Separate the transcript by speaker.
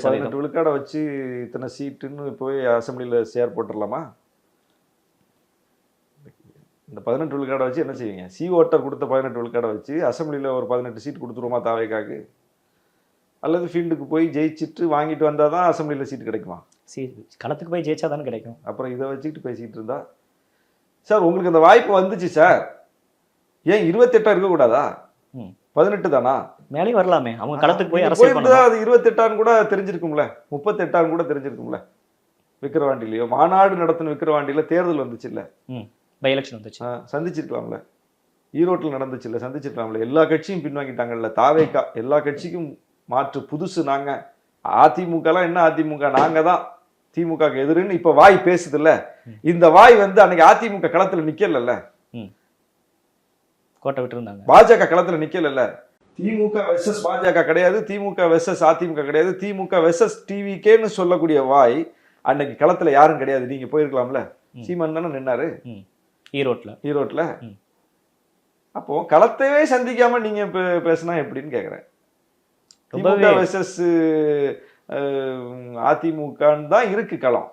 Speaker 1: 18 விழுக்காடை வச்சு இத்தனை சீட்டுன்னு போய் அசம்பிளியில் ஷேர் போட்டுடலாமா? இந்த 18 விழுக்காடை வச்சு என்ன செய்வீங்க? ஓட்டர் கொடுத்த 18 விழுக்காடை வச்சு அசம்பிளியில் ஒரு 18 சீட் கொடுத்துருவோமா தாவேக்காக்கு? அல்லது ஃபீல்டுக்கு போய் ஜெயிச்சுட்டு வாங்கிட்டு வந்தால் தான் அசம்பிளியில் சீட் கிடைக்குமா?
Speaker 2: களத்துக்கு போய் ஜெயிச்சா தானே கிடைக்கும்.
Speaker 1: அப்புறம் இதை வச்சுக்கிட்டு பேசிக்கிட்டு இருந்தா சார் உங்களுக்கு இந்த வாய்ப்பு வந்துச்சு சார், ஏன் 28 இருக்கக்கூடாதா? 18 தானா?
Speaker 2: மேலேயும் வரலாமே. அவங்க களத்துக்கு போய்
Speaker 1: அரசியல் பண்ணா அது 28 கூட தெரிஞ்சிருக்கும்ல, 38 கூட தெரிஞ்சிருக்கும்ல. விக்கிரவாண்டிலையோ மாநாடு நடத்தின விக்கிரவாண்டியில தேர்தல் வந்துச்சு இல்ல,
Speaker 2: பை எலெக்ஷன் வந்துச்சு,
Speaker 1: சந்திச்சிருக்கலாம்ல. ஈரோட்டில் நடந்துச்சு இல்ல, சந்திச்சிருக்கலாம்ல. எல்லா கட்சியும் பின்வாங்கிட்டாங்கல்ல. தாவேக்கா எல்லா கட்சிக்கும் மாற்று புதுசு நாங்க. அதிமுகலாம் என்ன அதிமுக, நாங்க தான் திமுக எதிரின்னு இப்ப வாய் பேசுது இல்ல. இந்த வாய் வந்து அன்னைக்கு அதிமுக களத்துல நிக்கல,
Speaker 2: கோட்டை விட்டு இருந்தாங்க.
Speaker 1: பாஜக களத்துல நிக்கல. திமுக வெர்சஸ் பாஜக கிடையாது, திமுக வெர்சஸ் அதிமுக கிடையாது, திமுக வெர்சஸ் டிவிகேன்னு சொல்லக்கூடிய வாய் அன்னைக்கு களத்துல யாரும் கிடையாது. நீங்க போயிருக்கலாம்ல. சீமான் தானே நின்னாரு ஈரோட்ல. அப்போ களத்தையே சந்திக்காம நீங்க பேசினா எப்படின்னு கேக்குறேன். திமுக வெர்சஸ் அதிமுக தான் இருக்கு களம்.